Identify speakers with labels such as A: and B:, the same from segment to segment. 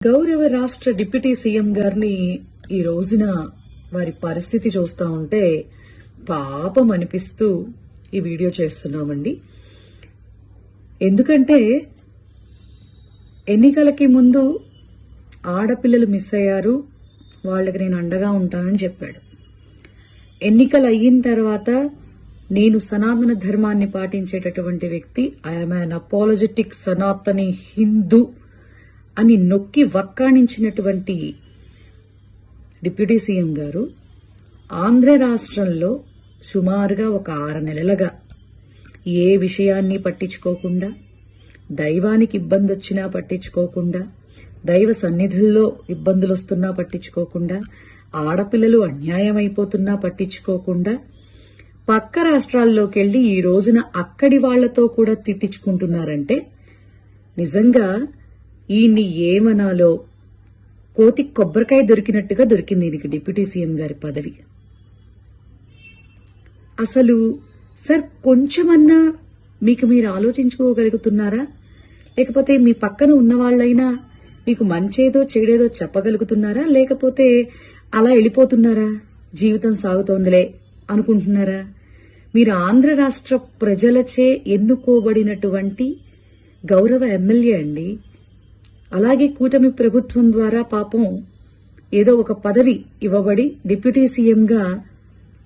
A: గౌరవ రాష్ట్ర deputy CM గారిని ఈ రోజున వారి పరిస్థితి చూస్తా ఉంటే పాపం అనిపిస్తూ ఈ వీడియో చేస్తున్నామండి. ఎందుకంటే ఎన్నికలకి ముందు ఆడపిల్లలు మిస్ అయ్యారు, వాళ్ళకి నేను అండగా ఉంటానని చెప్పాడు. ఎన్నికలు అయిన తర్వాత నేను సనాతన ధర్మాన్ని పాటించేటటువంటి వ్యక్తి, I'm an apologetic Sanatani Hindu అని నొక్కి వక్కాణించినటువంటి డిప్యూటీ సీఎం గారు ఆంధ్ర రాష్ట్రంలో సుమారుగా ఒక 6 నెలలుగా ఏ విషయాన్ని పట్టించుకోకుండా, దైవానికి ఇబ్బంది వచ్చినా పట్టించుకోకుండా, దైవ సన్నిధుల్లో ఇబ్బందులు వస్తున్నా పట్టించుకోకుండా, ఆడపిల్లలు అన్యాయం అయిపోతున్నా పట్టించుకోకుండా, పక్క రాష్ట్రాల్లోకి వెళ్లి ఈ రోజున అక్కడి వాళ్లతో కూడా తిట్టించుకుంటున్నారంటే నిజంగా ఈయన్ని ఏమనాలో, కోతి కొబ్బరికాయ దొరికినట్టుగా దొరికింది ఈయనకి డిప్యూటీ సీఎం గారి పదవి. అసలు సార్ కొంచెమన్నా మీకు మీరు ఆలోచించుకోగలుగుతున్నారా? లేకపోతే మీ పక్కన ఉన్న వాళ్ళైనా మీకు మంచేదో చెడేదో చెప్పగలుగుతున్నారా? లేకపోతే అలా వెళ్ళిపోతున్నారా, జీవితం సాగుతోందిలే అనుకుంటున్నారా? మీరు ఆంధ్ర రాష్ట్ర ప్రజలచే ఎన్నుకోబడినటువంటి గౌరవ ఎమ్మెల్యే అండి. అలాగే కూటమి ప్రభుత్వం ద్వారా పాపం ఏదో ఒక పదవి ఇవ్వబడి డిప్యూటీ సీఎంగా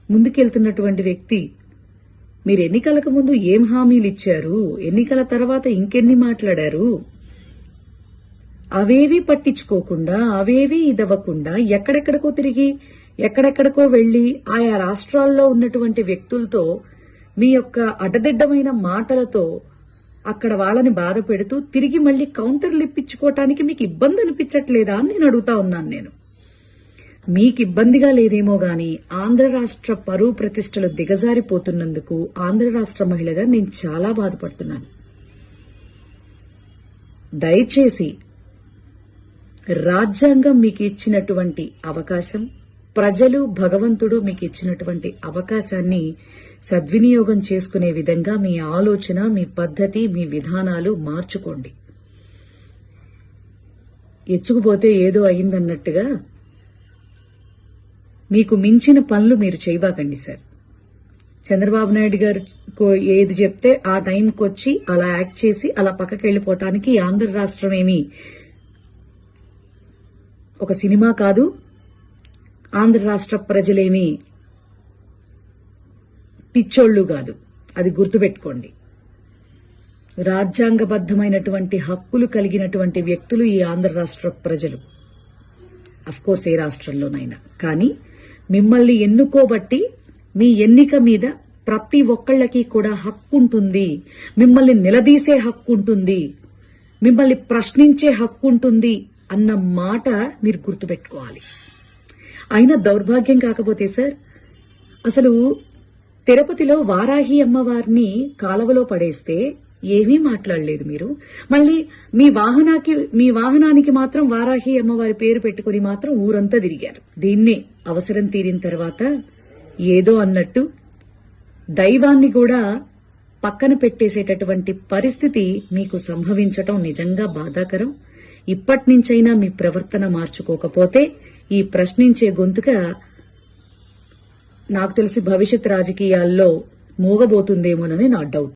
A: ముందుకెళ్తున్నటువంటి వ్యక్తి. మీరు ఎన్నికలకు ముందు ఏం హామీలు ఇచ్చారు, ఎన్నికల తర్వాత ఇంకెన్ని మాట్లాడారు, అవేవి పట్టించుకోకుండా, అవేవి ఇదవ్వకుండా ఎక్కడెక్కడికో తిరిగి ఎక్కడెక్కడికో వెళ్లి ఆయా రాష్ట్రాల్లో ఉన్నటువంటి వ్యక్తులతో మీ యొక్క అడ్డదిడ్డమైన మాటలతో అక్కడ వాళ్ళని బాధ పెడుతూ తిరిగి మళ్లీ కౌంటర్లు ఇప్పించుకోవటానికి మీకు ఇబ్బంది అనిపించట్లేదా అని నేను అడుగుతా ఉన్నాను. మీకు ఇబ్బందిగా లేదేమో గాని ఆంధ్ర రాష్ట్ర పరువు ప్రతిష్టలు దిగజారిపోతున్నందుకు ఆంధ్ర రాష్ట్ర మహిళగా నేను చాలా బాధపడుతున్నాను. దయచేసి రాజ్యాంగం మీకు ఇచ్చినటువంటి అవకాశం, ప్రజలు భగవంతుడు మీకు ఇచ్చినటువంటి అవకాశాన్ని సద్వినియోగం చేసుకునే విధంగా మీ ఆలోచన, మీ పద్ధతి, మీ విధానాలు మార్చుకోండి. ఎచ్చుకుపోతే ఏదో అయిందన్నట్టుగా మీకు మించిన పనులు మీరు చేయబాకండి సార్. చంద్రబాబు నాయుడు గారు ఏది చెప్తే ఆ టైంకి వచ్చి అలా యాక్ట్ చేసి అలా పక్కకి వెళ్లిపోవటానికి ఆంధ్ర రాష్ట్రం ఏమి ఒక సినిమా కాదు. ఆంధ్ర రాష్ట్ర ప్రజలేమి పిచ్చోళ్లు కాదు, అది గుర్తుపెట్టుకోండి. రాజ్యాంగబద్దమైనటువంటి హక్కులు కలిగినటువంటి వ్యక్తులు ఈ ఆంధ్ర రాష్ట్ర ప్రజలు. అఫ్కోర్స్ ఏ రాష్ట్రంలోనైనా. కానీ మిమ్మల్ని ఎన్నుకోబట్టి మీ ఎన్నిక మీద ప్రతి ఒక్కళ్ళకి కూడా హక్కు ఉంటుంది, మిమ్మల్ని నిలదీసే హక్కు ఉంటుంది, మిమ్మల్ని ప్రశ్నించే హక్కు ఉంటుంది అన్న మాట మీరు గుర్తుపెట్టుకోవాలి. అయినా దౌర్భాగ్యం కాకపోతే సార్, అసలు తిరుపతిలో వారాహి అమ్మవారిని కాలవలో పడేస్తే ఏమీ మాట్లాడలేదు మీరు. మళ్ళీ మీ వాహనానికి మాత్రం వారాహి అమ్మవారి పేరు పెట్టుకుని మాత్రం ఊరంతా తిరిగారు. దీన్నే అవసరం తీరిన తర్వాత ఏదో అన్నట్టు దైవాన్ని కూడా పక్కన పెట్టేసేటటువంటి పరిస్థితి మీకు సంభవించటం నిజంగా బాధాకరం. ఇప్పటి నుంచైనా మీ ప్రవర్తన మార్చుకోకపోతే ఈ ప్రశ్నించే గొంతుగా నాకు తెలిసి భవిష్యత్ రాజకీయాల్లో మూగబోతుందేమోనని నా డౌట్.